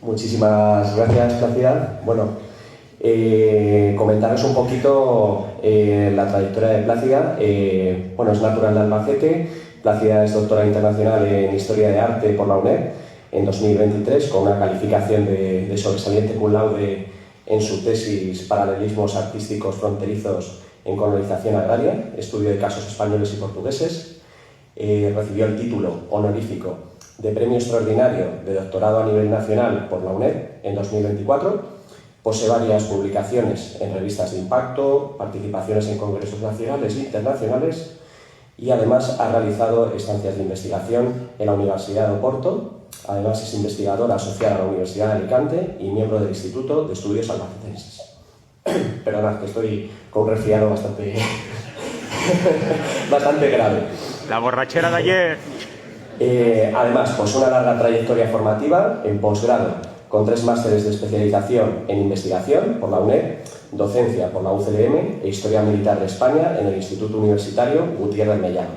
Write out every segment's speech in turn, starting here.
Muchísimas gracias, Plácida. Bueno, comentaros un poquito la trayectoria de Plácida. Bueno, es natural de Albacete. Plácida es doctora internacional en Historia de Arte por la UNED en 2023, con una calificación de sobresaliente cum laude en su tesis Paralelismos artísticos fronterizos en colonización agraria, estudio de casos españoles y portugueses. Recibió el título honorífico de Premio Extraordinario de Doctorado a nivel nacional por la UNED en 2024. Posee varias publicaciones en revistas de impacto, participaciones en congresos nacionales e internacionales y además ha realizado estancias de investigación en la Universidad de Oporto. Además es investigadora asociada a la Universidad de Alicante y miembro del Instituto de Estudios Albacetenses. Perdonad, que estoy con un resfriado bastante grave. La borrachera de ayer. Además, pues una larga trayectoria formativa en posgrado, con 3 másteres de especialización en investigación por la UNED, docencia por la UCLM e Historia Militar de España en el Instituto Universitario Gutiérrez Mellado.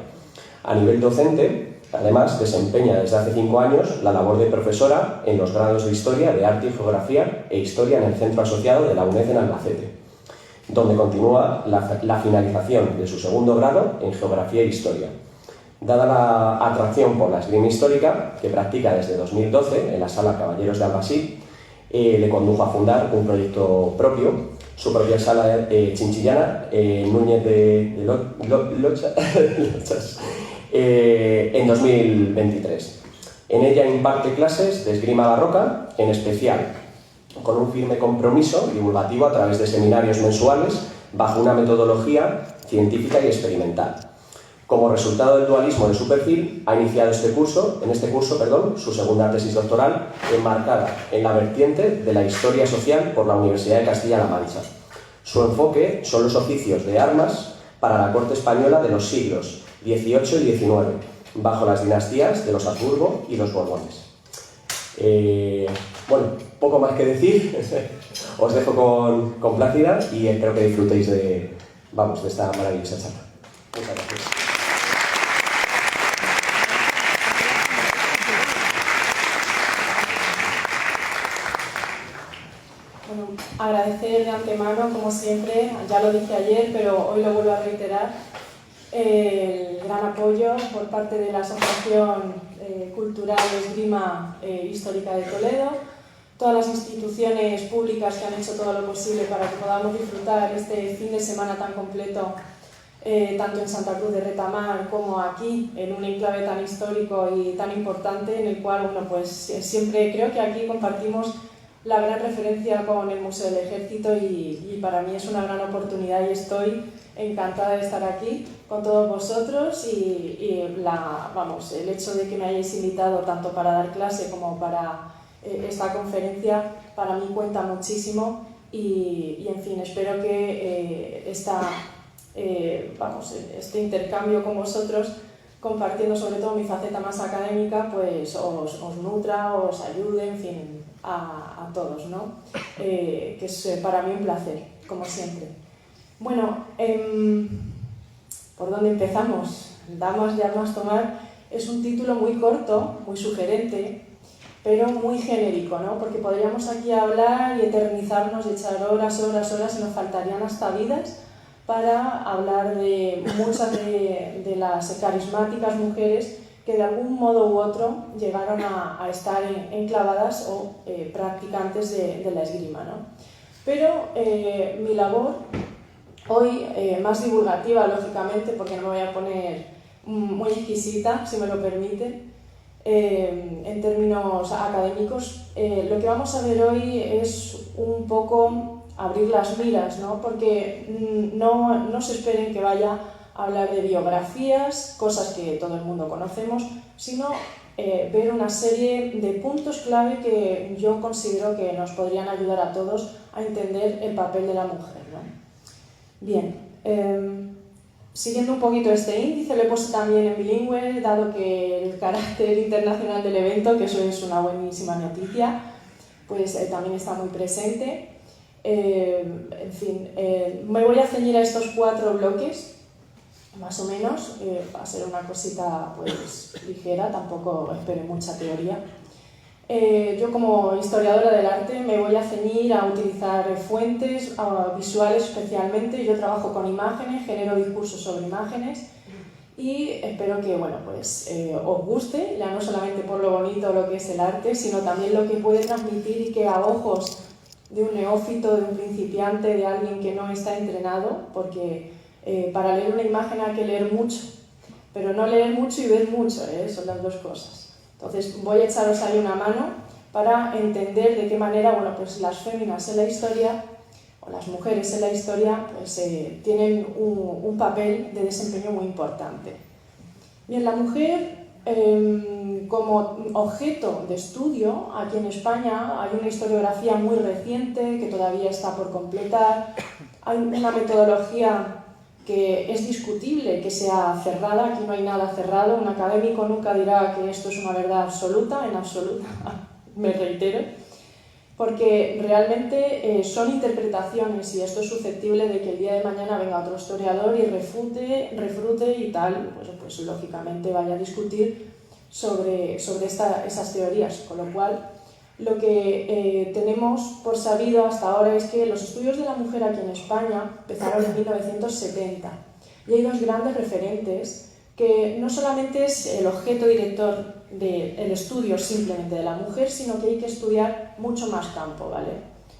A nivel docente, además, desempeña desde hace 5 años la labor de profesora en los grados de Historia, de Arte y Geografía e Historia en el Centro Asociado de la UNED en Albacete, donde continúa la finalización de su segundo grado en Geografía e Historia. Dada la atracción por la esgrima histórica, que practica desde 2012 en la Sala Caballeros de Albacete, le condujo a fundar un proyecto propio, su propia sala chinchillana, Núñez de Lochas, en 2023. En ella imparte clases de esgrima barroca, en especial con un firme compromiso divulgativo a través de seminarios mensuales bajo una metodología científica y experimental. Como resultado del dualismo de su perfil, ha iniciado en este curso, su segunda tesis doctoral, enmarcada en la vertiente de la historia social por la Universidad de Castilla-La Mancha. Su enfoque son los oficios de armas para la corte española de los siglos XVIII y XIX, bajo las dinastías de los Habsburgo y los Borbones. Bueno, poco más que decir. Os dejo con Plácida y espero que disfrutéis de esta maravillosa charla. Muchas gracias. Agradecer de antemano, como siempre, ya lo dije ayer, pero hoy lo vuelvo a reiterar, el gran apoyo por parte de la Asociación Cultural Esgrima Histórica de Toledo, todas las instituciones públicas que han hecho todo lo posible para que podamos disfrutar este fin de semana tan completo, tanto en Santa Cruz de Retamar como aquí, en un enclave tan histórico y tan importante, en el cual, bueno, pues siempre creo que aquí compartimos la gran referencia con el Museo del Ejército y para mí es una gran oportunidad y estoy encantada de estar aquí con todos vosotros y el hecho de que me hayáis invitado tanto para dar clase como para esta conferencia para mí cuenta muchísimo y en fin, espero que este intercambio con vosotros, compartiendo sobre todo mi faceta más académica, pues os nutra, os ayude, en fin, a todos, ¿no? Que es para mí un placer, como siempre. Bueno, ¿por dónde empezamos? Damas de armas tomar es un título muy corto, muy sugerente, pero muy genérico, ¿no? Porque podríamos aquí hablar y eternizarnos, echar horas y nos faltarían hasta vidas para hablar de muchas de las carismáticas mujeres que de algún modo u otro llegaron a estar enclavadas o practicantes de la esgrima, ¿no? Pero mi labor hoy, más divulgativa, lógicamente, porque no me voy a poner muy exquisita, si me lo permite, en términos académicos, lo que vamos a ver hoy es un poco abrir las miras, ¿no? Porque no se esperen que vaya a hablar de biografías, cosas que todo el mundo conocemos, sino ver una serie de puntos clave que yo considero que nos podrían ayudar a todos a entender el papel de la mujer, ¿no? Bien, siguiendo un poquito este índice, lo he puesto también en bilingüe, dado que el carácter internacional del evento, que eso es una buenísima noticia, pues también está muy presente. En fin, me voy a ceñir a estos 4 bloques, más o menos, va a ser una cosita pues ligera, tampoco espero mucha teoría. Yo como historiadora del arte me voy a ceñir a utilizar fuentes visuales especialmente. Yo trabajo con imágenes, genero discursos sobre imágenes y espero que bueno, pues, os guste, ya no solamente por lo bonito lo que es el arte, sino también lo que puede transmitir y que a ojos de un neófito, de un principiante, de alguien que no está entrenado, porque para leer una imagen hay que leer mucho, pero no leer mucho y ver mucho, son las dos cosas. Entonces voy a echaros ahí una mano para entender de qué manera bueno, pues las féminas en la historia o las mujeres en la historia pues, tienen un papel de desempeño muy importante. Bien, la mujer como objeto de estudio, aquí en España hay una historiografía muy reciente que todavía está por completar, hay una metodología que es discutible que sea cerrada, aquí no hay nada cerrado, un académico nunca dirá que esto es una verdad absoluta, en absoluta, me reitero, porque realmente son interpretaciones y esto es susceptible de que el día de mañana venga otro historiador y refrute y tal, pues lógicamente vaya a discutir sobre esas teorías, con lo cual lo que tenemos por sabido hasta ahora es que los estudios de la mujer aquí en España empezaron en 1970 y hay dos grandes referentes que no solamente es el objeto director del estudio simplemente de la mujer, sino que hay que estudiar mucho más campo, ¿vale?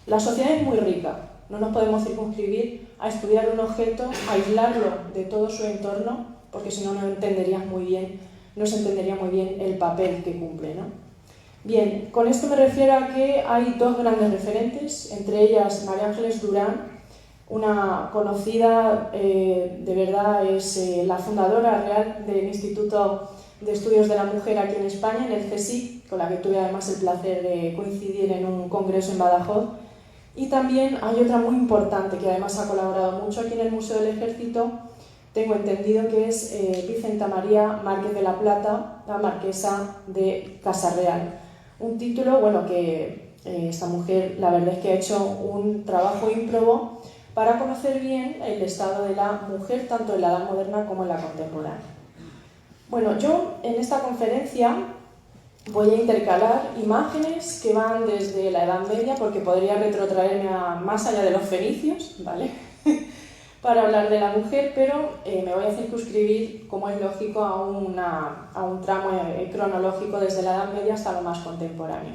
La sociedad es muy rica, no nos podemos circunscribir a estudiar un objeto, a aislarlo de todo su entorno, porque si no, no se entendería muy bien el papel que cumple, ¿no? Bien, con esto me refiero a que hay dos grandes referentes, entre ellas María Ángeles Durán, una conocida, de verdad es la fundadora real del Instituto de Estudios de la Mujer aquí en España, en el CSIC, con la que tuve además el placer de coincidir en un congreso en Badajoz. Y también hay otra muy importante que además ha colaborado mucho aquí en el Museo del Ejército, tengo entendido que es Vicenta María Márquez de la Plata, la marquesa de Casa Real. Un título, bueno, que esta mujer la verdad es que ha hecho un trabajo ímprobo para conocer bien el estado de la mujer tanto en la edad moderna como en la contemporánea. Bueno, yo en esta conferencia voy a intercalar imágenes que van desde la Edad Media, porque podría retrotraerme a más allá de los fenicios, ¿vale? Para hablar de la mujer, pero me voy a circunscribir, como es lógico, a un tramo cronológico desde la Edad Media hasta lo más contemporáneo.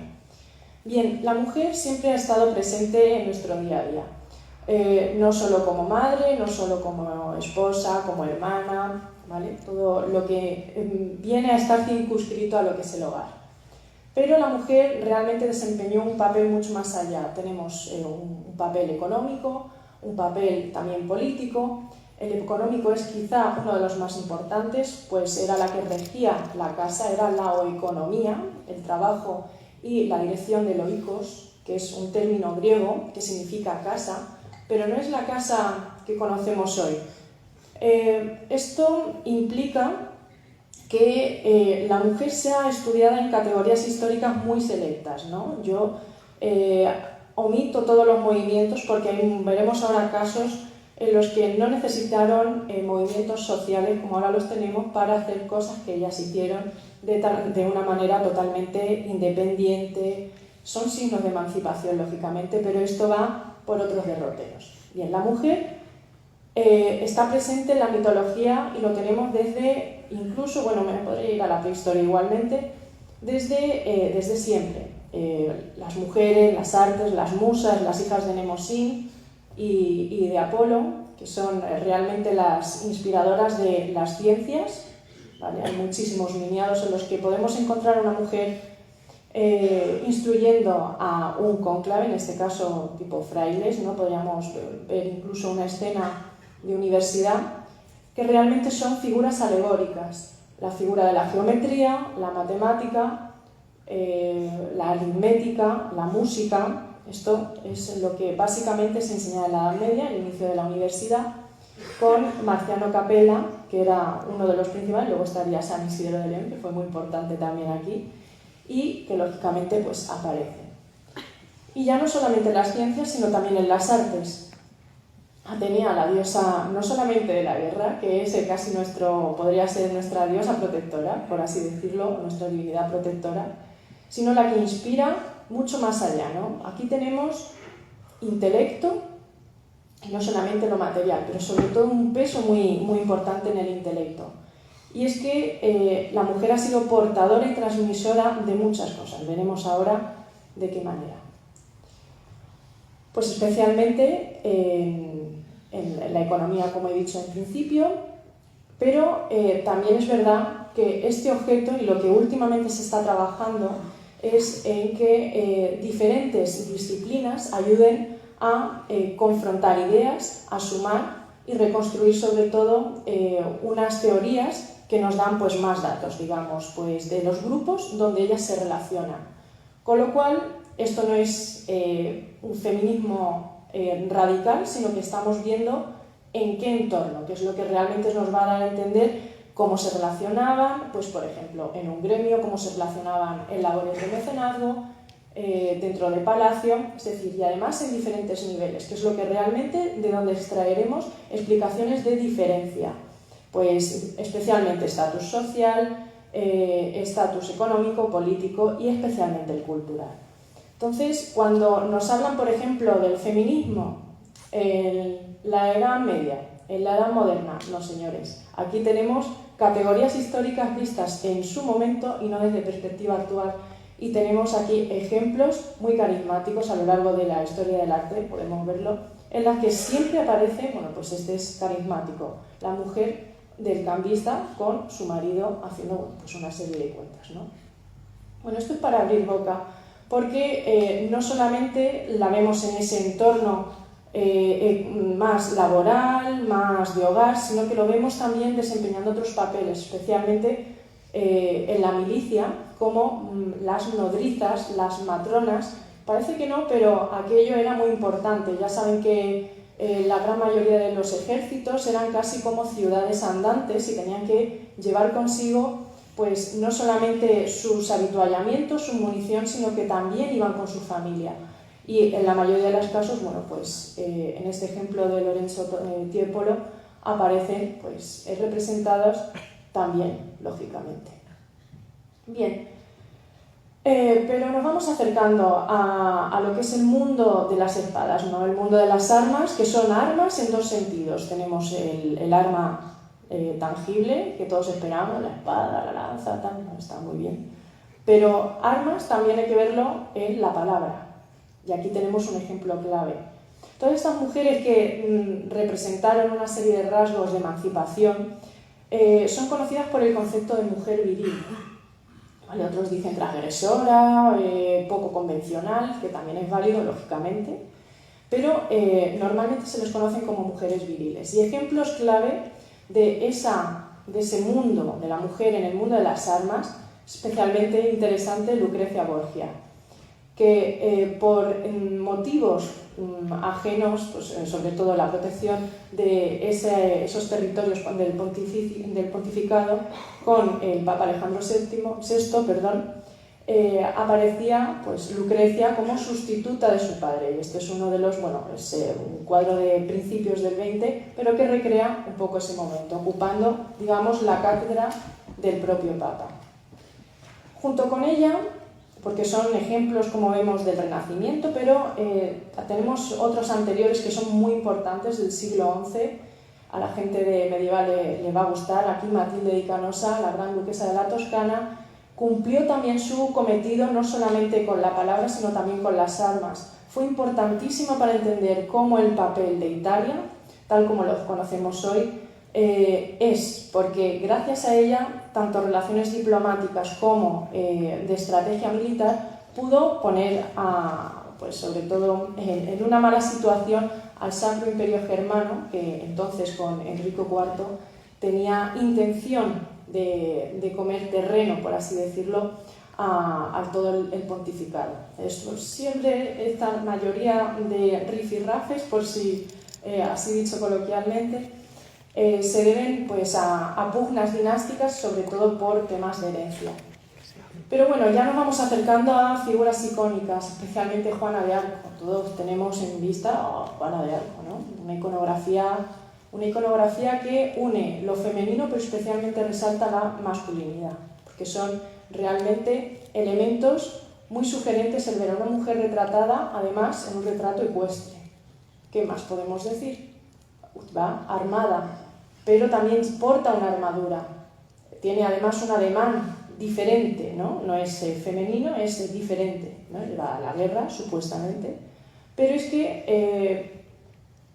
Bien, la mujer siempre ha estado presente en nuestro día a día, no solo como madre, no solo como esposa, como hermana, ¿vale? Todo lo que viene a estar circunscrito a lo que es el hogar. Pero la mujer realmente desempeñó un papel mucho más allá. Tenemos un papel económico, un papel también político. El económico es quizá uno de los más importantes, pues era la que regía la casa, era la oikonomía, el trabajo y la dirección del oikos, que es un término griego que significa casa, pero no es la casa que conocemos hoy. Esto implica que la mujer sea estudiada en categorías históricas muy selectas, ¿no? Yo omito todos los movimientos porque veremos ahora casos en los que no necesitaron movimientos sociales como ahora los tenemos para hacer cosas que ellas hicieron de una manera totalmente independiente. Son signos de emancipación, lógicamente, pero esto va por otros derroteros. Bien, la mujer está presente en la mitología y lo tenemos desde, incluso, bueno, me podría ir a la prehistoria igualmente, desde siempre. Las mujeres, las artes, las musas, las hijas de Nemosín y de Apolo, que son realmente las inspiradoras de las ciencias, ¿vale? Hay muchísimos miniados en los que podemos encontrar una mujer instruyendo a un cónclave, en este caso tipo frailes, ¿no? Podríamos ver incluso una escena de universidad, que realmente son figuras alegóricas. La figura de la geometría, la matemática, la aritmética, la música. Esto es lo que básicamente se enseñaba en la Edad Media, el inicio de la universidad, con Marciano Capella, que era uno de los principales, luego estaría San Isidro de León, que fue muy importante también aquí, y que lógicamente pues aparece. Y ya no solamente en las ciencias, sino también en las artes. Atenea, la diosa no solamente de la guerra, que es casi podría ser nuestra diosa protectora, por así decirlo, nuestra divinidad protectora, sino la que inspira mucho más allá, ¿no? Aquí tenemos intelecto, y no solamente lo material, pero sobre todo un peso muy, muy importante en el intelecto. Y es que la mujer ha sido portadora y transmisora de muchas cosas. Veremos ahora de qué manera. Pues especialmente en la economía, como he dicho en principio, pero también es verdad que este objeto y lo que últimamente se está trabajando es en que diferentes disciplinas ayuden a confrontar ideas, a sumar y reconstruir sobre todo unas teorías que nos dan pues, más datos, digamos, pues, de los grupos donde ellas se relacionan. Con lo cual, esto no es un feminismo radical, sino que estamos viendo en qué entorno, que es lo que realmente nos va a dar a entender cómo se relacionaban, pues por ejemplo, en un gremio, cómo se relacionaban en labores de mecenazgo, dentro de palacio, es decir, y además en diferentes niveles, que es lo que realmente de donde extraeremos explicaciones de diferencia, pues especialmente estatus social, estatus económico, político y especialmente el cultural. Entonces, cuando nos hablan, por ejemplo, del feminismo en la Edad Media, en la Edad Moderna, no señores, aquí tenemos categorías históricas vistas en su momento y no desde perspectiva actual. Y tenemos aquí ejemplos muy carismáticos a lo largo de la historia del arte, podemos verlo, en las que siempre aparece, bueno, pues este es carismático, la mujer del cambista con su marido haciendo, bueno, pues una serie de cuentas, ¿no? Bueno, esto es para abrir boca, porque no solamente la vemos en ese entorno más laboral, más de hogar, sino que lo vemos también desempeñando otros papeles, especialmente en la milicia, como las nodrizas, las matronas. Parece que no, pero aquello era muy importante. Ya saben que la gran mayoría de los ejércitos eran casi como ciudades andantes y tenían que llevar consigo pues no solamente sus habituallamientos, su munición, sino que también iban con su familia. Y en la mayoría de los casos, bueno, pues en este ejemplo de Lorenzo Tiepolo aparecen pues representados también, lógicamente. Bien, pero nos vamos acercando a lo que es el mundo de las espadas, ¿no? El mundo de las armas, que son armas en dos sentidos. Tenemos el arma tangible, que todos esperamos, la espada, la lanza, tal, no, está muy bien. Pero armas también hay que verlo en la palabra. Y aquí tenemos un ejemplo clave. Todas estas mujeres que representaron una serie de rasgos de emancipación son conocidas por el concepto de mujer viril. ¿Vale? Otros dicen transgresora, poco convencional, que también es válido, lógicamente, pero normalmente se les conocen como mujeres viriles. Y ejemplos clave de ese mundo de la mujer en el mundo de las armas, especialmente interesante Lucrecia Borgia, que por motivos ajenos, pues, sobre todo la protección de esos territorios del pontificado con el Papa Alejandro VI, aparecía pues, Lucrecia como sustituta de su padre. Y este es uno de los, bueno, es un cuadro de principios del XX, pero que recrea un poco ese momento, ocupando, digamos, la cátedra del propio Papa. Junto con ella, porque son ejemplos, como vemos, del Renacimiento, pero tenemos otros anteriores que son muy importantes, del siglo XI. A la gente de medieval le va a gustar. Aquí Matilde di Canosa, la gran duquesa de la Toscana, cumplió también su cometido no solamente con la palabra, sino también con las armas. Fue importantísima para entender cómo el papel de Italia, tal como lo conocemos hoy, es, porque gracias a ella, tanto relaciones diplomáticas como de estrategia militar, pudo poner, pues sobre todo en una mala situación, al Sacro Imperio Germano, que entonces con Enrico IV tenía intención de comer terreno, por así decirlo, a todo el pontificado. Esto siempre, esta mayoría de rifirrafes, por si así dicho coloquialmente, se deben pues, a pugnas dinásticas, sobre todo por temas de herencia. Pero bueno, ya nos vamos acercando a figuras icónicas, especialmente Juana de Arco. Todos tenemos en vista a Juana de Arco, ¿no? Una iconografía que une lo femenino, pero especialmente resalta la masculinidad, porque son realmente elementos muy sugerentes el ver a una mujer retratada, además en un retrato ecuestre. ¿Qué más podemos decir? Va armada, pero también porta una armadura. Tiene además un ademán diferente, ¿no? No es femenino, es diferente, ¿no? Va a la guerra, supuestamente. Pero es que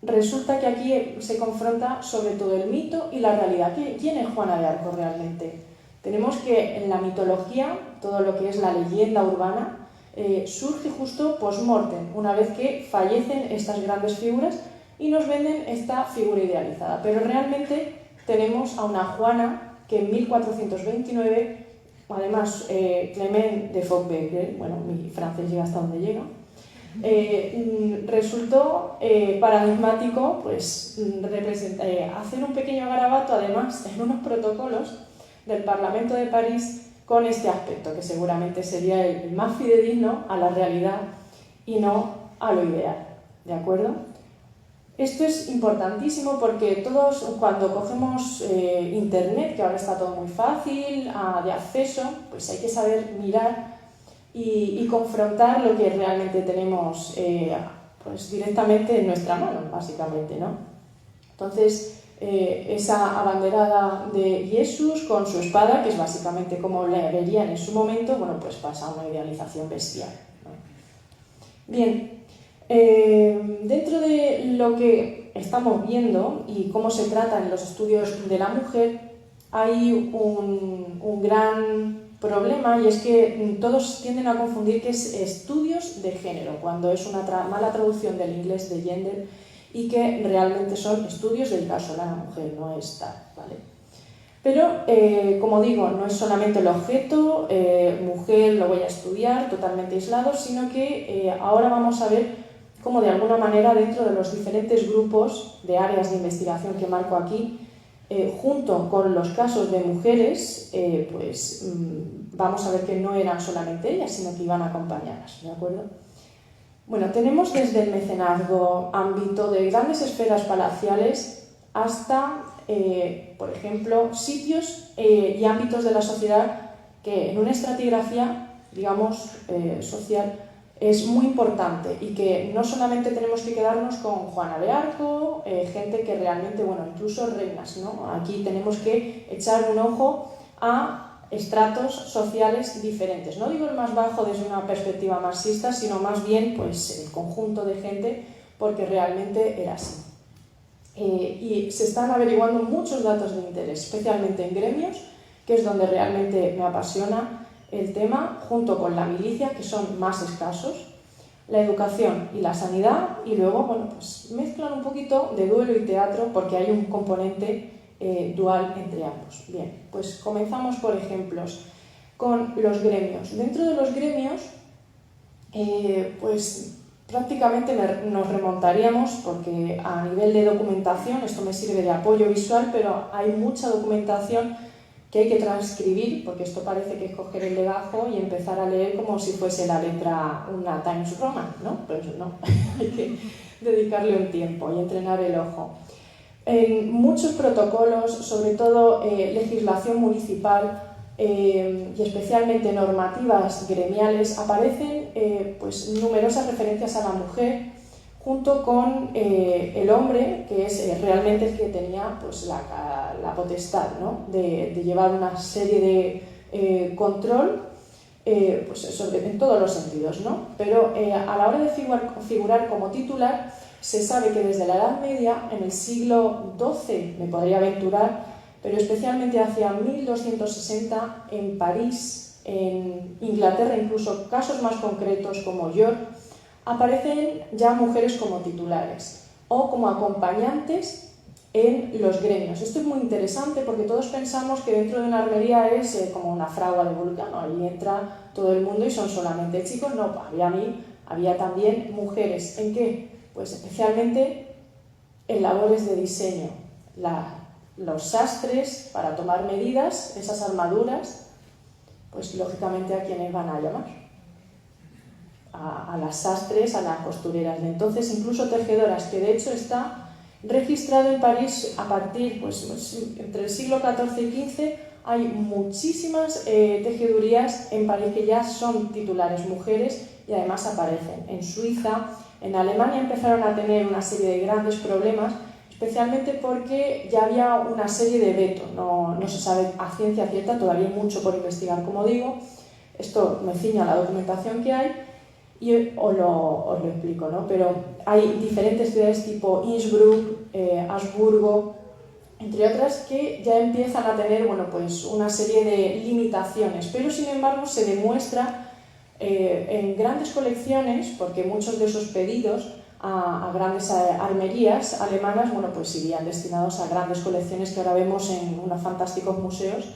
resulta que aquí se confronta sobre todo el mito y la realidad. ¿Quién es Juana de Arco realmente? Tenemos que en la mitología, todo lo que es la leyenda urbana, surge justo post-mortem, una vez que fallecen estas grandes figuras y nos venden esta figura idealizada. Pero realmente tenemos a una Juana que en 1429, además Clement de Fouquet, bueno, mi francés llega hasta donde llega, resultó paradigmático pues, hacer un pequeño garabato, además, en unos protocolos del Parlamento de París con este aspecto, que seguramente sería el más fidedigno a la realidad y no a lo ideal, ¿de acuerdo? Esto es importantísimo porque todos, cuando cogemos internet, que ahora está todo muy fácil, de acceso, pues hay que saber mirar y confrontar lo que realmente tenemos pues directamente en nuestra mano, básicamente, ¿no? Entonces, esa abanderada de Jesús con su espada, que es básicamente como la verían en su momento, bueno, pues pasa a una idealización bestial, ¿no? Bien, dentro de lo que estamos viendo y cómo se trata en los estudios de la mujer, hay un gran problema, y es que todos tienden a confundir que es estudios de género, cuando es una mala traducción del inglés de gender, y que realmente son estudios del caso de la mujer, no es tal, ¿vale? Pero, como digo, no es solamente el objeto, mujer, lo voy a estudiar totalmente aislado, sino que ahora vamos a ver cómo de alguna manera dentro de los diferentes grupos de áreas de investigación que marco aquí, junto con los casos de mujeres, vamos a ver que no eran solamente ellas, sino que iban acompañadas, ¿de acuerdo? Bueno, tenemos desde el mecenazgo, ámbito de grandes esferas palaciales, hasta, por ejemplo, sitios y ámbitos de la sociedad que en una estratigrafía, digamos, social, es muy importante, y que no solamente tenemos que quedarnos con Juana de Arco, gente que realmente, bueno, incluso reinas, ¿no? Aquí tenemos que echar un ojo a estratos sociales diferentes. No digo el más bajo desde una perspectiva marxista, sino más bien pues, el conjunto de gente, porque realmente era así. Y se están averiguando muchos datos de interés, especialmente en gremios, que es donde realmente me apasiona el tema, junto con la milicia, que son más escasos, la educación y la sanidad, y luego, bueno, pues mezclan un poquito de duelo y teatro, porque hay un componente dual entre ambos. Bien, pues comenzamos por ejemplos con los gremios. Dentro de los gremios, pues prácticamente nos remontaríamos, porque a nivel de documentación, esto me sirve de apoyo visual, pero hay mucha documentación que hay que transcribir, porque esto parece que es coger el legajo y empezar a leer como si fuese la letra una Times Roman, ¿no? Pues no, hay que dedicarle un tiempo y entrenar el ojo. En muchos protocolos, sobre todo legislación municipal y especialmente normativas gremiales, aparecen pues, numerosas referencias a la mujer, junto con el hombre, que es realmente el que tenía pues, la potestad, ¿no? de llevar una serie de control pues, en todos los sentidos, ¿no? Pero a la hora de figurar como titular, se sabe que desde la Edad Media, en el siglo XII, me podría aventurar, pero especialmente hacia 1260, en París, en Inglaterra, incluso casos más concretos como York, aparecen ya mujeres como titulares o como acompañantes en los gremios. Esto es muy interesante porque todos pensamos que dentro de una armería es como una fragua de Vulcano, ahí entra todo el mundo y son solamente chicos. No, había también mujeres. ¿En qué? Pues especialmente en labores de diseño, los sastres para tomar medidas, esas armaduras, pues lógicamente a quienes van a llamar. A las sastres, a las costureras de entonces, incluso tejedoras, que de hecho está registrado en París a partir, pues entre el siglo XIV y XV, hay muchísimas tejedurías en París que ya son titulares mujeres y además aparecen. En Suiza, en Alemania empezaron a tener una serie de grandes problemas, especialmente porque ya había una serie de vetos, no se sabe a ciencia cierta, todavía hay mucho por investigar, como digo. Esto me ciño a la documentación que hay y os lo explico, ¿no? Pero hay diferentes ciudades tipo Innsbruck, Habsburgo, entre otras, que ya empiezan a tener, bueno, pues una serie de limitaciones, pero sin embargo se demuestra en grandes colecciones, porque muchos de esos pedidos a grandes armerías alemanas, bueno, pues irían destinados a grandes colecciones que ahora vemos en unos fantásticos museos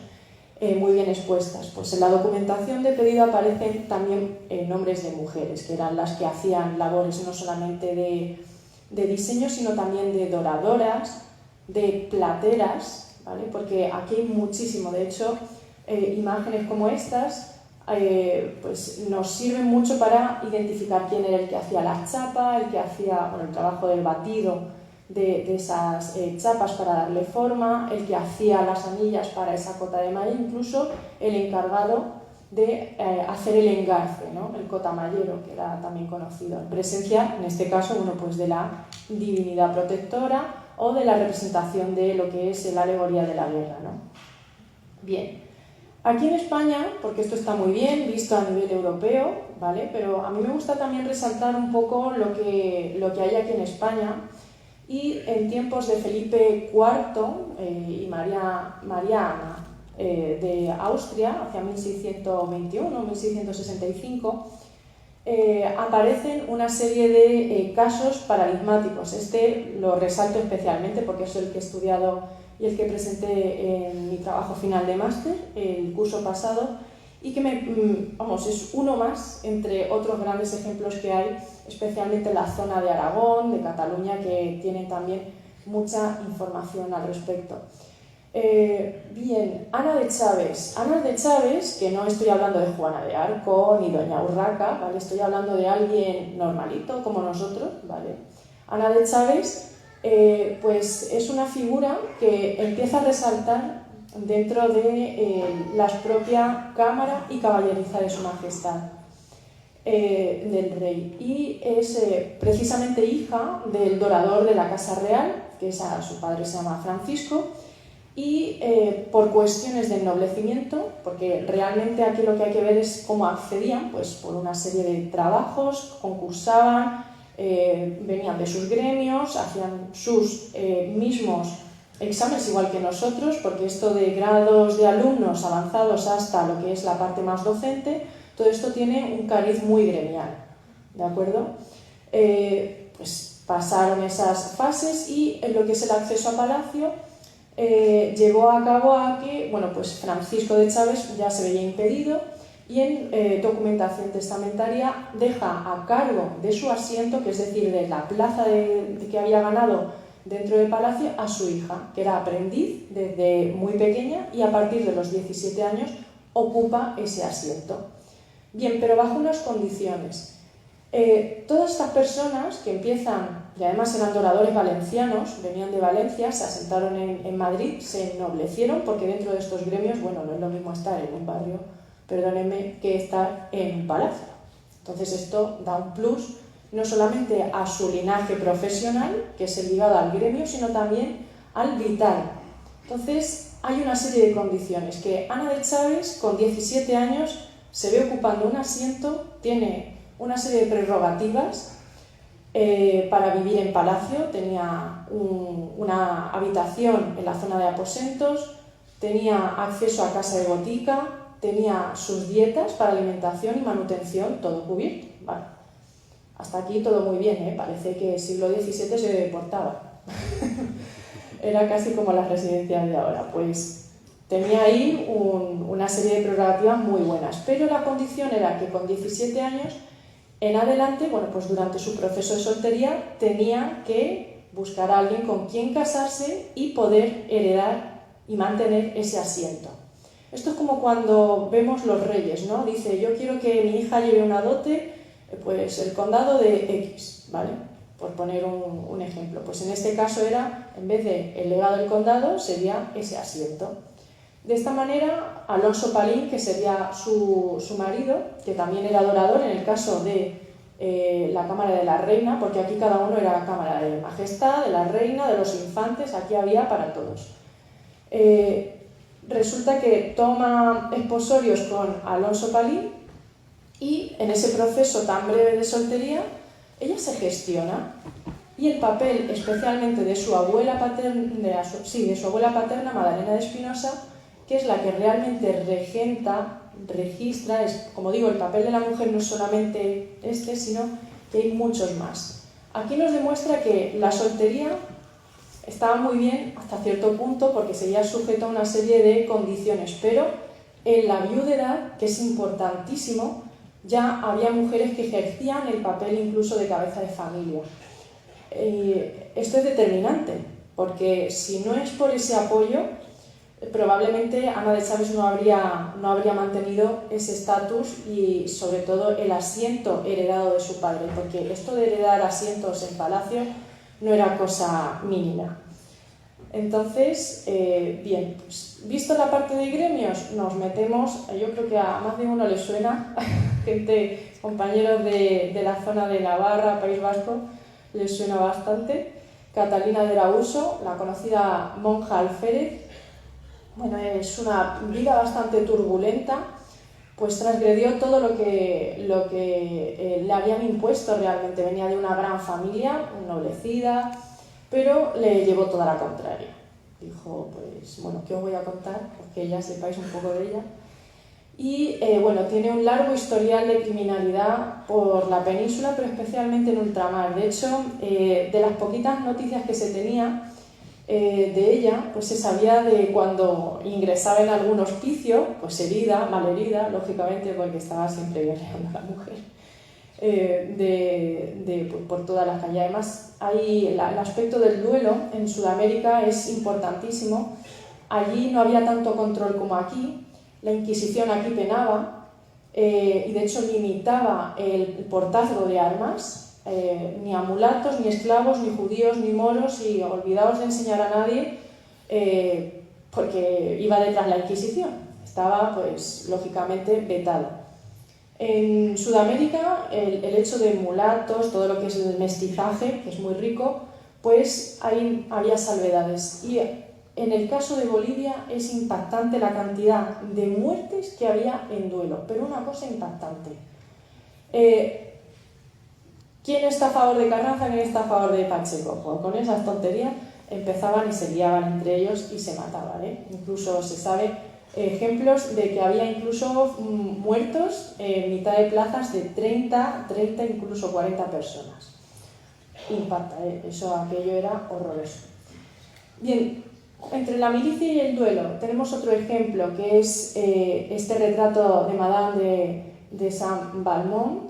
muy bien expuestas. Pues en la documentación de pedido aparecen también nombres de mujeres, que eran las que hacían labores no solamente de diseño, sino también de doradoras, de plateras, ¿vale? Porque aquí hay muchísimo, de hecho, imágenes como estas pues nos sirven mucho para identificar quién era el que hacía la chapa, el que hacía, bueno, el trabajo del batido de esas chapas para darle forma, el que hacía las anillas para esa cota de maíz, incluso el encargado de hacer el engarce, ¿no? El cotamallero, que era también conocido, en presencia, en este caso, bueno, pues de la divinidad protectora o de la representación de lo que es la alegoría de la guerra, ¿no? Bien. Aquí en España, porque esto está muy bien visto a nivel europeo, ¿vale? Pero a mí me gusta también resaltar un poco lo que hay aquí en España, y en tiempos de Felipe IV y María Ana de Austria, hacia 1621-1665, aparecen una serie de casos paradigmáticos. Este lo resalto especialmente porque es el que he estudiado y el que presenté en mi trabajo final de máster, el curso pasado, y que es uno más entre otros grandes ejemplos que hay, especialmente en la zona de Aragón, de Cataluña, que tienen también mucha información al respecto. Bien, Ana de Chaves. Ana de Chaves, que no estoy hablando de Juana de Arco ni Doña Urraca, ¿vale? Estoy hablando de alguien normalito como nosotros, ¿vale? Ana de Chaves pues es una figura que empieza a resaltar dentro de la propia cámara y caballeriza de su majestad, del rey, y es precisamente hija del dorador de la Casa Real, que su padre se llama Francisco, y por cuestiones de ennoblecimiento, porque realmente aquí lo que hay que ver es cómo accedían, pues por una serie de trabajos, concursaban, venían de sus gremios, hacían sus mismos exámenes igual que nosotros, porque esto de grados de alumnos avanzados hasta lo que es la parte más docente, todo esto tiene un cariz muy gremial, ¿de acuerdo? Pues pasaron esas fases y en lo que es el acceso a palacio llevó a cabo a que, bueno, pues Francisco de Chaves ya se veía impedido, y en documentación testamentaria deja a cargo de su asiento, que es decir, de la plaza que había ganado dentro del palacio, a su hija, que era aprendiz desde muy pequeña y a partir de los 17 años ocupa ese asiento. Bien, pero bajo unas condiciones. Todas estas personas que empiezan, y además eran doradores valencianos, venían de Valencia, se asentaron en Madrid, se ennoblecieron, porque dentro de estos gremios, bueno, no es lo mismo estar en un barrio, perdónenme, que estar en un palacio. Entonces esto da un plus no solamente a su linaje profesional, que es el ligado al gremio, sino también al vital. Entonces hay una serie de condiciones, que Ana de Chaves con 17 años se ve ocupando un asiento, tiene una serie de prerrogativas para vivir en palacio, tenía una habitación en la zona de aposentos, tenía acceso a casa de botica, tenía sus dietas para alimentación y manutención, todo cubierto. Vale. Hasta aquí todo muy bien, ¿eh? Parece que el siglo XVII se portaba. Era casi como las residencias de ahora. Pues tenía ahí una serie de prerrogativas muy buenas, pero la condición era que con 17 años en adelante, bueno, pues durante su proceso de soltería tenía que buscar a alguien con quien casarse y poder heredar y mantener ese asiento. Esto es como cuando vemos los reyes, ¿no? Dice, yo quiero que mi hija lleve una dote, pues el condado de X, ¿vale? Por poner un ejemplo. Pues en este caso era, en vez de el legado del condado, sería ese asiento. De esta manera, Alonso Palín, que sería su marido, que también era adorador en el caso de la Cámara de la Reina, porque aquí cada uno era la Cámara de Majestad, de la Reina, de los infantes, aquí había para todos. Resulta que toma esposorios con Alonso Palín y en ese proceso tan breve de soltería, ella se gestiona y el papel, especialmente de su abuela paterna, de su abuela paterna, Madalena de Espinosa, que es la que realmente registra, como digo, el papel de la mujer no es solamente este, sino que hay muchos más. Aquí nos demuestra que la soltería estaba muy bien hasta cierto punto porque seguía sujeto a una serie de condiciones, pero en la viudedad, que es importantísimo, ya había mujeres que ejercían el papel incluso de cabeza de familia. Esto es determinante, porque si no es por ese apoyo, probablemente Ana de Chaves no habría mantenido ese estatus y sobre todo el asiento heredado de su padre, porque esto de heredar asientos en palacio no era cosa mínima. Entonces, bien, pues, visto la parte de gremios, nos metemos, yo creo que a más de uno le suena, gente, compañeros de la zona de Navarra, País Vasco, les suena bastante. Catalina de Arauso, la conocida monja alférez, bueno, es una vida bastante turbulenta, pues transgredió todo lo que le habían impuesto realmente. Venía de una gran familia, ennoblecida, pero le llevó toda la contraria. Dijo, pues bueno, ¿qué os voy a contar? Porque ya sepáis un poco de ella. Y bueno, tiene un largo historial de criminalidad por la península, pero especialmente en ultramar. De hecho, de las poquitas noticias que se tenía de ella, pues se sabía de cuando ingresaba en algún hospicio, pues herida, malherida, lógicamente, porque estaba siempre guerreando a la mujer, por todas las calles. Además, el aspecto del duelo en Sudamérica es importantísimo. Allí no había tanto control como aquí. La Inquisición aquí penaba y de hecho limitaba el portazgo de armas, ni a mulatos, ni esclavos, ni judíos, ni moros, y olvidaos de enseñar a nadie porque iba detrás la Inquisición. Estaba, pues, lógicamente vetado. En Sudamérica, el hecho de mulatos, todo lo que es el mestizaje, que es muy rico, pues ahí había salvedades. Y en el caso de Bolivia es impactante la cantidad de muertes que había en duelo, pero una cosa impactante. ¿Quién está a favor de Carranza? ¿Quién está a favor de Pacheco? Pues con esas tonterías empezaban y se liaban entre ellos y se mataban, Incluso se sabe ejemplos de que había incluso muertos en mitad de plazas de 30, incluso 40 personas. Impacta, aquello era horroroso. Bien, entre la milicia y el duelo tenemos otro ejemplo que es este retrato de Madame de Saint-Valmont,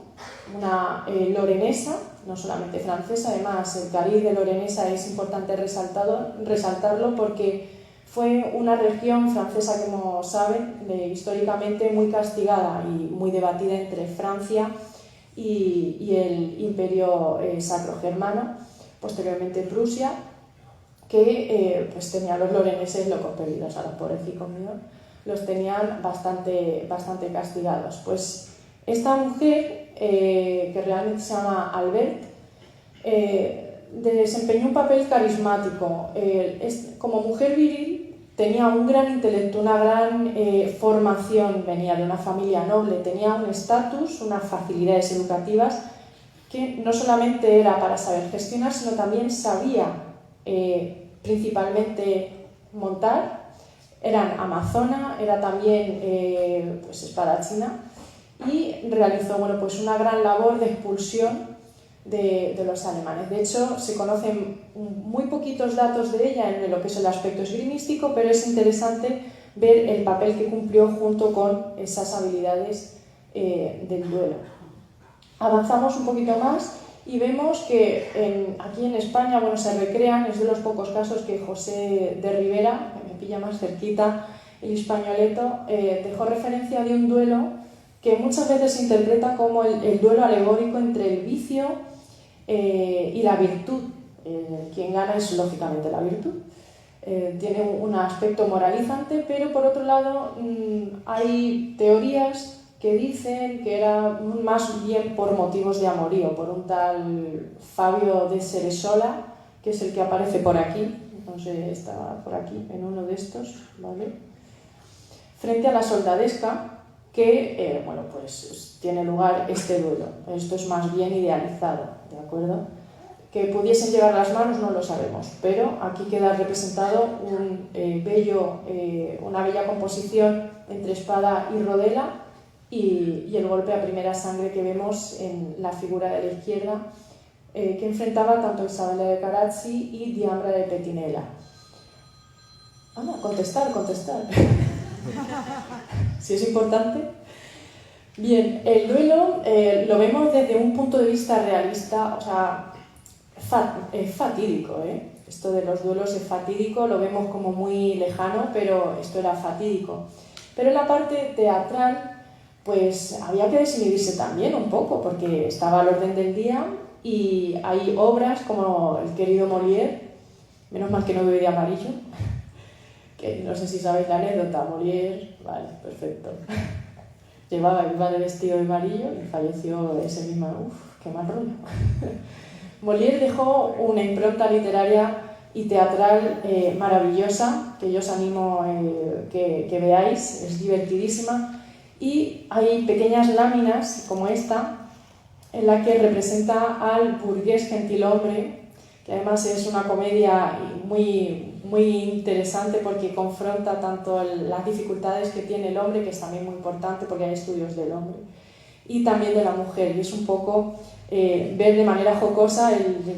una lorenesa, no solamente francesa. Además el cariz de Lorenesa es importante resaltarlo porque fue una región francesa, como saben, históricamente muy castigada y muy debatida entre Francia y el Imperio Sacro-Germano, posteriormente Prusia, que pues tenía a los loreneses locos perdidos, a los pobrecicos míos, los tenían bastante castigados. Pues esta mujer, que realmente se llama Albert, desempeñó un papel carismático. Como mujer viril tenía un gran intelecto, una gran formación, venía de una familia noble, tenía un estatus, unas facilidades educativas que no solamente era para saber gestionar, sino también sabía principalmente montar. Era amazona, era también pues espadachina, y realizó pues una gran labor de expulsión de los alemanes. De hecho, se conocen muy poquitos datos de ella en lo que es el aspecto esgrimístico, pero es interesante ver el papel que cumplió junto con esas habilidades del duelo. Avanzamos un poquito más y vemos que aquí en España, se recrean, es de los pocos casos que José de Rivera, que me pilla más cerquita, el españoleto, dejó referencia de un duelo que muchas veces se interpreta como el duelo alegórico entre el vicio y la virtud. Quien gana es lógicamente la virtud. tiene un aspecto moralizante, pero por otro lado hay teorías que dicen que era más bien por motivos de amorío, por un tal Fabio de Ceresola, que es el que aparece por aquí, no sé, está por aquí en uno de estos, ¿vale? Frente a la soldadesca, que bueno, pues tiene lugar este duelo. Esto es más bien idealizado, ¿de acuerdo? Que pudiesen llevar las manos no lo sabemos, pero aquí queda representado una bella composición entre espada y rodela y el golpe a primera sangre que vemos en la figura de la izquierda, que enfrentaba tanto a Isabella de Carazzi y Diambra de Petinella. Anda, contestar. Si es importante. Bien, el duelo lo vemos desde un punto de vista realista, o sea, es fatídico, ¿eh? Esto de los duelos es fatídico, lo vemos como muy lejano, pero esto era fatídico. Pero en la parte teatral, pues había que desinhibirse también un poco, porque estaba al orden del día y hay obras como El querido Molière, menos mal que no bebe de amarillo, que no sé si sabéis la anécdota, Molière, vale, perfecto. Iba de vestido de amarillo y falleció ese mismo, qué mal rollo. Molière dejó una impronta literaria y teatral maravillosa, que yo os animo que veáis, es divertidísima, y hay pequeñas láminas como esta, en la que representa al burgués gentilhombre, que además es una comedia muy, muy interesante porque confronta tanto las dificultades que tiene el hombre, que es también muy importante porque hay estudios del hombre, y también de la mujer, y es un poco ver de manera jocosa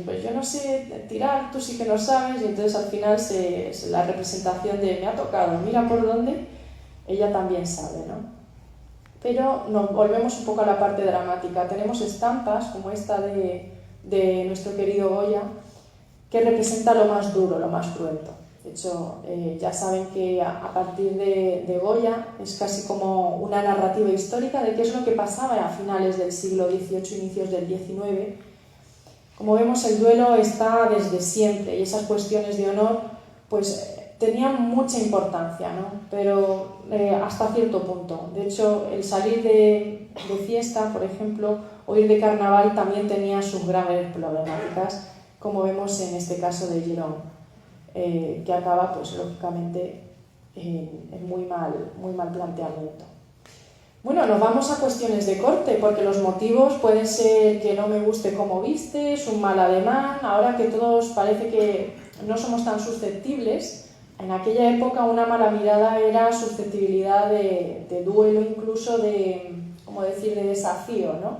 pues yo no sé tirar, tú sí que lo sabes, y entonces al final es la representación de me ha tocado, mira por dónde, ella también sabe, ¿no? Pero nos volvemos un poco a la parte dramática. Tenemos estampas como esta de nuestro querido Goya, que representa lo más duro, lo más cruento. De hecho, ya saben que a partir de Goya es casi como una narrativa histórica de qué es lo que pasaba a finales del siglo XVIII, inicios del XIX. Como vemos, el duelo está desde siempre y esas cuestiones de honor pues tenían mucha importancia, ¿no? Pero hasta cierto punto. De hecho, el salir de fiesta, por ejemplo, o ir de carnaval también tenía sus graves problemáticas, como vemos en este caso de Girón, que acaba, pues lógicamente, en muy mal planteamiento. Bueno, nos vamos a cuestiones de corte, porque los motivos pueden ser que no me guste cómo vistes, un mal ademán, ahora que todos parece que no somos tan susceptibles. En aquella época una mala mirada era susceptibilidad de duelo, incluso de desafío, ¿no?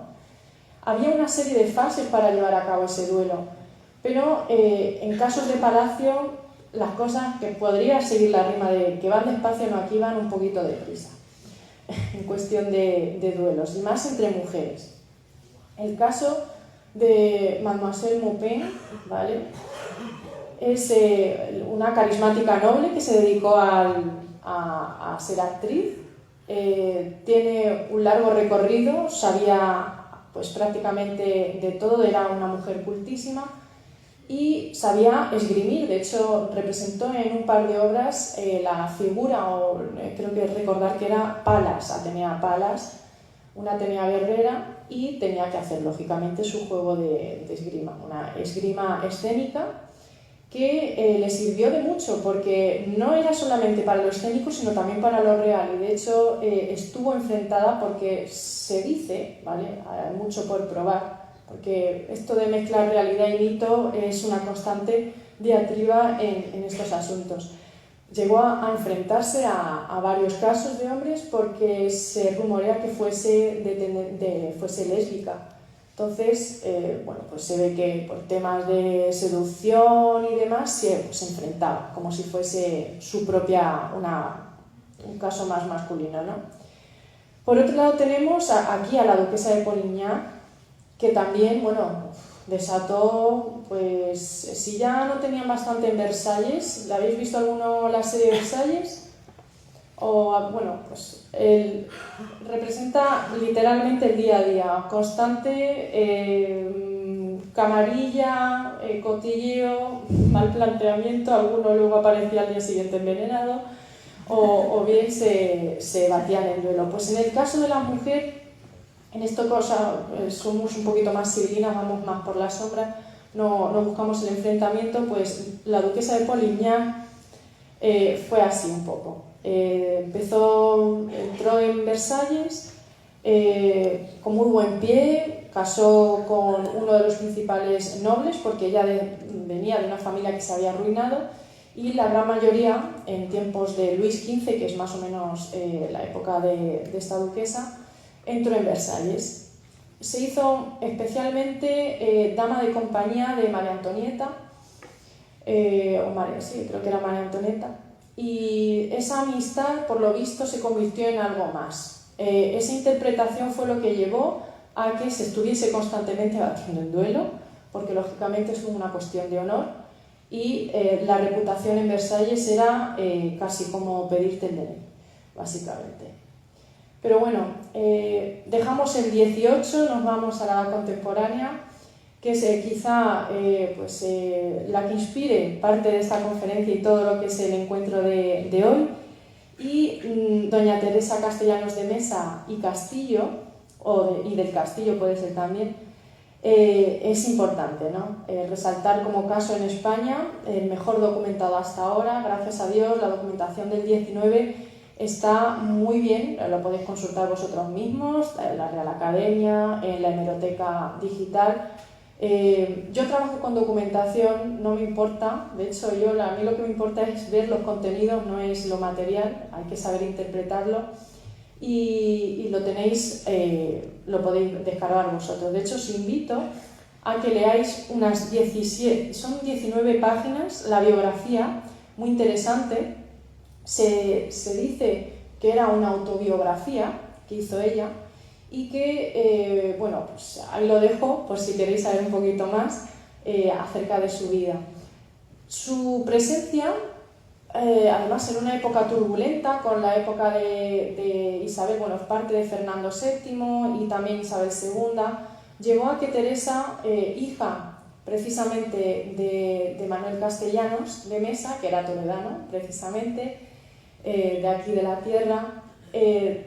Había una serie de fases para llevar a cabo ese duelo, pero en casos de palacio las cosas, que podría seguir la rima de que van despacio, no, aquí van un poquito deprisa, en cuestión de duelos, y más entre mujeres. El caso de Mademoiselle Maupin, ¿vale? Es una carismática noble que se dedicó a ser actriz. Tiene un largo recorrido, sabía pues prácticamente de todo, era una mujer cultísima y sabía esgrimir. De hecho, representó en un par de obras la figura, o creo que recordar que era Palas, Atenea Palas, una Atenea guerrera, y tenía que hacer lógicamente su juego de esgrima, una esgrima escénica que le sirvió de mucho, porque no era solamente para lo escénico, sino también para lo real, y de hecho estuvo enfrentada, porque se dice, ¿vale? Hay mucho por probar, porque esto de mezclar realidad y mito es una constante diatriba en estos asuntos. Llegó a enfrentarse a varios casos de hombres porque se rumorea que fuese lésbica. Entonces, bueno, pues se ve que por temas de seducción y demás se enfrentaba, como si fuese su propia, un caso más masculino, ¿no? Por otro lado tenemos aquí a la duquesa de Polignac, que también, bueno, desató, pues si ya no tenían bastante en Versalles, ¿la habéis visto alguno la serie de Versalles? O, bueno, pues él representa literalmente el día a día, constante camarilla, cotilleo, mal planteamiento, alguno luego aparecía al día siguiente envenenado, o bien se batía en el duelo. Pues en el caso de la mujer, en esta cosa somos un poquito más civilinas, vamos más por la sombra, no buscamos el enfrentamiento. Pues la duquesa de Polignac fue así un poco. Entró en Versalles con muy buen pie, casó con uno de los principales nobles porque ella venía de una familia que se había arruinado, y la gran mayoría en tiempos de Luis XV, que es más o menos la época de esta duquesa, entró en Versalles. Se hizo especialmente dama de compañía de María Antonieta, sí, creo que era María Antonieta, y esa amistad, por lo visto, se convirtió en algo más. Esa interpretación fue lo que llevó a que se estuviese constantemente batiendo en duelo, porque lógicamente es una cuestión de honor, y la reputación en Versalles era casi como pedirte el DNI, básicamente. Pero bueno, dejamos el 18, nos vamos a la contemporánea, que es quizá la que inspire parte de esta conferencia y todo lo que es el encuentro de hoy. Y doña Teresa Castellanos de Mesa y Castillo, y del Castillo puede ser también, es importante, ¿no? Resaltar como caso en España, el mejor documentado hasta ahora, gracias a Dios. La documentación del 19 está muy bien, lo podéis consultar vosotros mismos, en la Real Academia, en la hemeroteca digital. Yo trabajo con documentación, no me importa, de hecho a mí lo que me importa es ver los contenidos, no es lo material, hay que saber interpretarlo, y lo tenéis, lo podéis descargar vosotros. De hecho, os invito a que leáis unas 19 páginas, la biografía, muy interesante. Se dice que era una autobiografía que hizo ella, y que, pues ahí lo dejo por si queréis saber un poquito más acerca de su vida. Su presencia, además en una época turbulenta, con la época de Isabel, parte de Fernando VII y también Isabel II, llevó a que Teresa, hija precisamente de Manuel Castellanos de Mesa, que era toledano precisamente, de aquí de la tierra,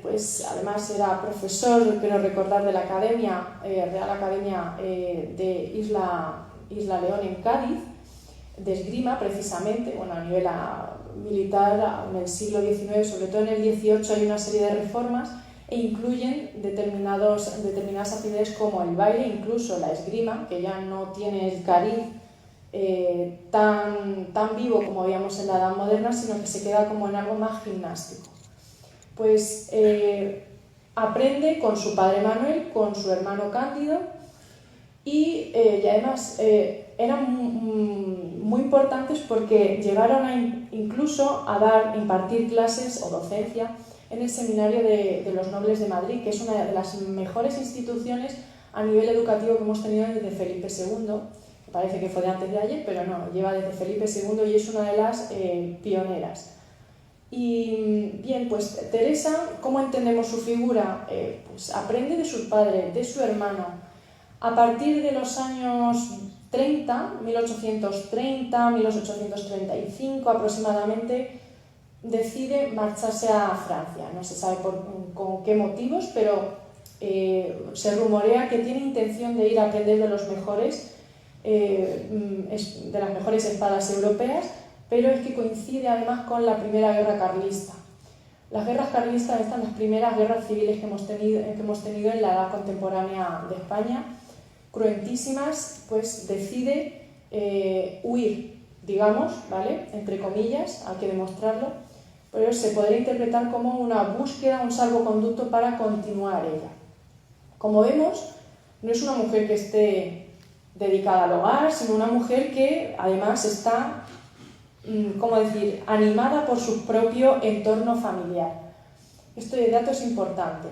pues además era profesor, quiero recordar, de la Academia, Real Academia de Isla León en Cádiz, de esgrima precisamente, a nivel militar en el siglo XIX, sobre todo en el XVIII hay una serie de reformas e incluyen determinadas actividades como el baile, incluso la esgrima, que ya no tiene el cariz tan vivo como veíamos en la Edad Moderna, sino que se queda como en algo más gimnástico. Pues aprende con su padre Manuel, con su hermano Cándido, y además eran muy importantes porque llegaron incluso a impartir clases o docencia en el seminario de los nobles de Madrid, que es una de las mejores instituciones a nivel educativo que hemos tenido desde Felipe II. Parece que fue de antes de ayer, pero no, lleva desde Felipe II y es una de las pioneras. Y bien, pues Teresa, ¿cómo entendemos su figura? Pues aprende de su padre, de su hermano. A partir de los años 30, 1830, 1835 aproximadamente, decide marcharse a Francia. No se sabe con qué motivos, pero se rumorea que tiene intención de ir a aprender de las mejores espadas europeas, pero es que coincide además con la Primera Guerra Carlista. Las guerras carlistas están las primeras guerras civiles que hemos tenido en la edad contemporánea de España, cruentísimas. Pues decide huir, digamos, ¿vale? Entre comillas, hay que demostrarlo, pero se podría interpretar como una búsqueda, un salvoconducto para continuar ella. Como vemos, no es una mujer que esté dedicada al hogar, sino una mujer que además está, animada por su propio entorno familiar. Este dato es importante.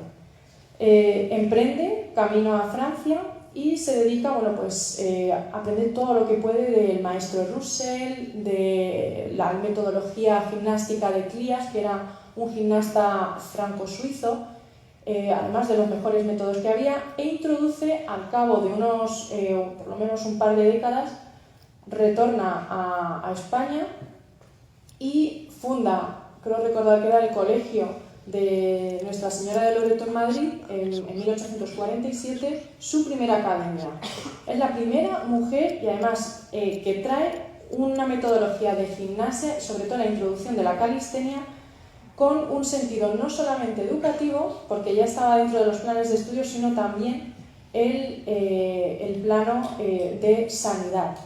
Emprende camino a Francia y se dedica a aprender todo lo que puede del maestro Roussel, de la metodología gimnástica de Clias, que era un gimnasta franco-suizo, además de los mejores métodos que había, e introduce al cabo de unos, por lo menos un par de décadas, retorna a España y funda, creo recordar que era el colegio de Nuestra Señora de Loreto en Madrid en 1847, su primera academia. Es la primera mujer y además que trae una metodología de gimnasia, sobre todo la introducción de la calistenia, con un sentido no solamente educativo, porque ya estaba dentro de los planes de estudio, sino también el plano de sanidad.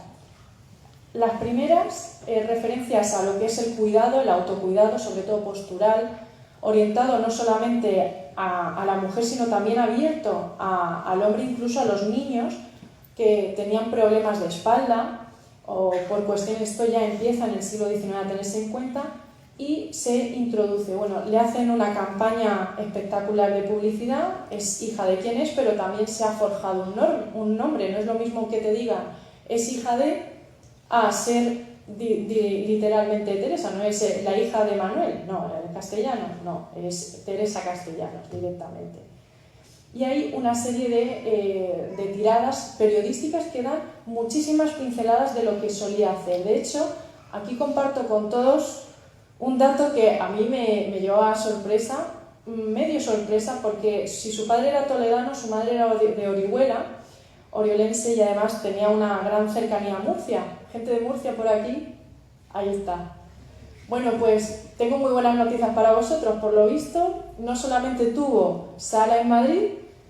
Las primeras referencias a lo que es el cuidado, el autocuidado, sobre todo postural, orientado no solamente a la mujer, sino también abierto al hombre, incluso a los niños que tenían problemas de espalda o por cuestiones, esto ya empieza en el siglo XIX a tenerse en cuenta, y se introduce, bueno, le hacen una campaña espectacular de publicidad, es hija de quién es, pero también se ha forjado un nombre, no es lo mismo que te digan es hija de, a ser literalmente Teresa, no es la hija de Manuel, no, en castellano, no, es Teresa Castellanos directamente. Y hay una serie de tiradas periodísticas que dan muchísimas pinceladas de lo que solía hacer. De hecho, aquí comparto con todos un dato que a mí me llevó a sorpresa, medio sorpresa, porque si su padre era toledano, su madre era de Orihuela, oriolense, y además tenía una gran cercanía a Murcia. Gente de Murcia por aquí, ahí está. Bueno, pues tengo muy buenas noticias para vosotros. Por lo visto, no solamente tuvo sala en Madrid,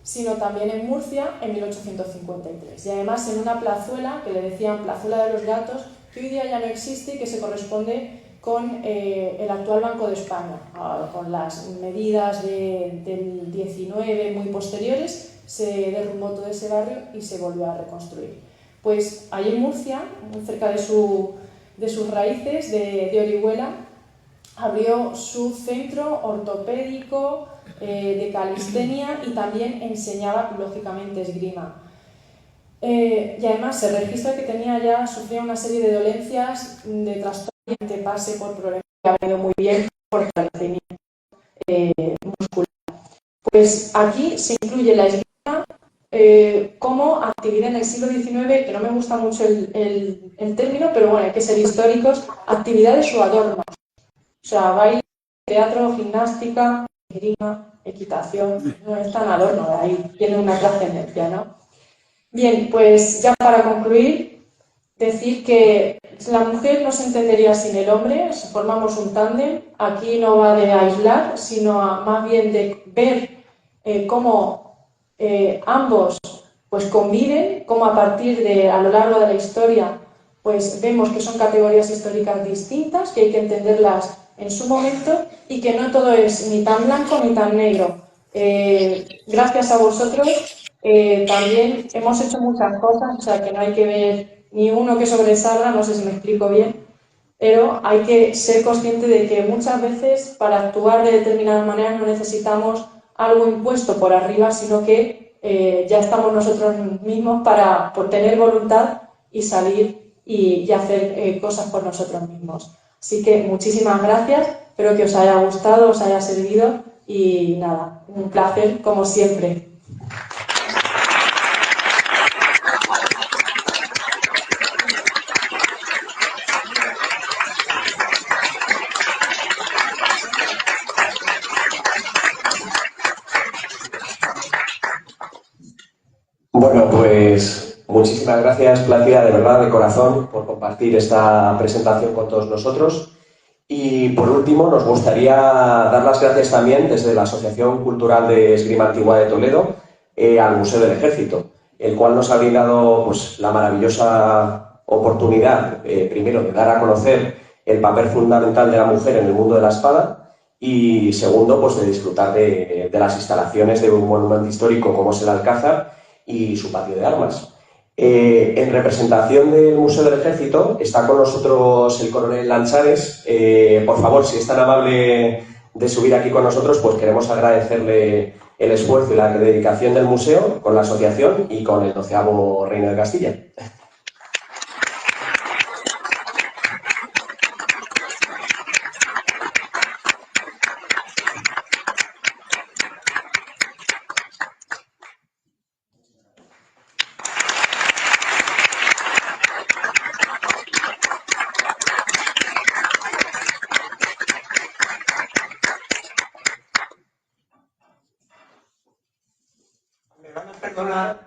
sino también en Murcia en 1853. Y además en una plazuela, que le decían Plazuela de los Gatos, que hoy día ya no existe y que se corresponde con el actual Banco de España. Con las medidas del 19 muy posteriores, se derrumbó todo ese barrio y se volvió a reconstruir. Pues allí en Murcia, muy cerca de sus raíces, de Orihuela, abrió su centro ortopédico de calistenia y también enseñaba, lógicamente, esgrima. Y además se registra que sufría una serie de dolencias, de trastornos, de pase por problemas que ha venido muy bien por fortalecimiento muscular. Pues aquí se incluye la esgrima como actividad en el siglo XIX, que no me gusta mucho el término, pero bueno, hay que ser históricos, actividades o adornos. O sea, baile, teatro, gimnástica, esgrima, equitación, no es tan adorno, de ahí tiene una trascendencia, ¿no? Bien, pues ya para concluir, decir que la mujer no se entendería sin el hombre, formamos un tándem, aquí no va de aislar, sino más bien de ver cómo ambos pues conviven, cómo a lo largo de la historia pues vemos que son categorías históricas distintas, que hay que entenderlas en su momento y que no todo es ni tan blanco ni tan negro. Gracias a vosotros también hemos hecho muchas cosas, o sea que no hay que ver ni uno que sobresalga, no sé si me explico bien, pero hay que ser consciente de que muchas veces para actuar de determinada manera no necesitamos algo impuesto por arriba, sino que ya estamos nosotros mismos por tener voluntad y salir y hacer cosas por nosotros mismos. Así que muchísimas gracias, espero que os haya gustado, os haya servido y nada, un placer como siempre. Bueno, pues muchísimas gracias, Plácida, de verdad, de corazón, por compartir esta presentación con todos nosotros. Y por último, nos gustaría dar las gracias también desde la Asociación Cultural de Esgrima Antigua de Toledo al Museo del Ejército, el cual nos ha brindado pues, la maravillosa oportunidad, primero, de dar a conocer el papel fundamental de la mujer en el mundo de la espada y, segundo, pues, de disfrutar de las instalaciones de un monumento histórico como es el Alcázar y su patio de armas. En representación del Museo del Ejército está con nosotros el coronel Lanchares. Por favor, si es tan amable de subir aquí con nosotros, pues queremos agradecerle el esfuerzo y la dedicación del museo con la asociación y con el 12º Reino de Castilla. perdonar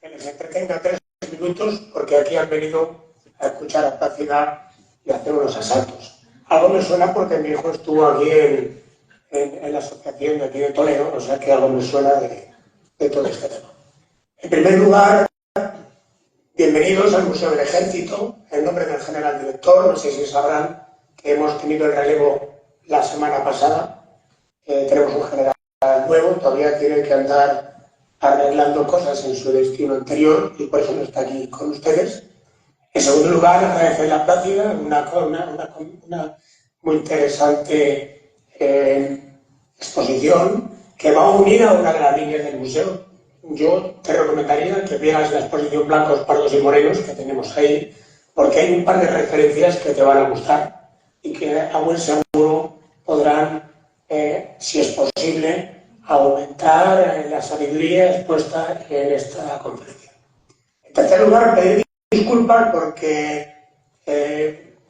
que les entretenga 3 minutos porque aquí han venido a escuchar a Plácida y a hacer unos asaltos. Algo me suena porque mi hijo estuvo aquí en la asociación de aquí de Toledo, o sea que algo me suena de todo este tema. En primer lugar, bienvenidos al Museo del Ejército, en nombre del general director. No sé si sabrán que hemos tenido el relevo la semana pasada. Tenemos un general nuevo, todavía tiene que andar arreglando cosas en su destino anterior y por eso no está aquí con ustedes. En segundo lugar, agradecer la Plácida, una muy interesante exposición que va unida a una de las líneas del museo. Yo te recomendaría que vieras la exposición Blancos, Pardos y Morenos que tenemos ahí, porque hay un par de referencias que te van a gustar y que a buen seguro podrán, si es posible, aumentar la sabiduría expuesta en esta conferencia. En tercer lugar, pedir disculpas porque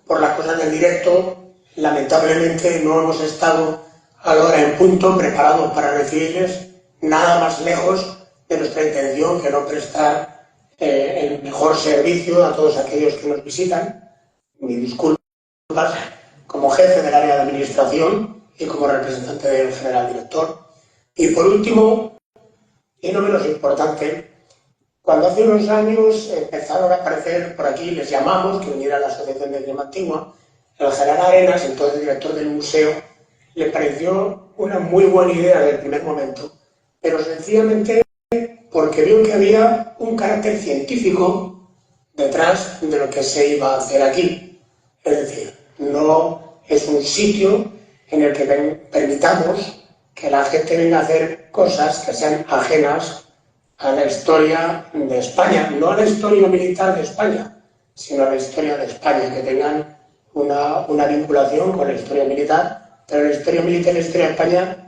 por las cosas del directo, lamentablemente no hemos estado a la hora en punto preparados para recibirles, nada más lejos de nuestra intención que no prestar el mejor servicio a todos aquellos que nos visitan. Mis disculpas como jefe del área de administración y como representante del general director. Y por último, y no menos importante, cuando hace unos años empezaron a aparecer por aquí, les llamamos, que viniera a la Asociación de Clima Antigua, el general Arenas, entonces director del museo, le pareció una muy buena idea desde el primer momento, pero sencillamente porque vio que había un carácter científico detrás de lo que se iba a hacer aquí. Es decir, no es un sitio en el que permitamos que la gente venga a hacer cosas que sean ajenas a la historia de España, no a la historia militar de España, sino a la historia de España, que tengan una vinculación con la historia militar, pero la historia militar y la historia de España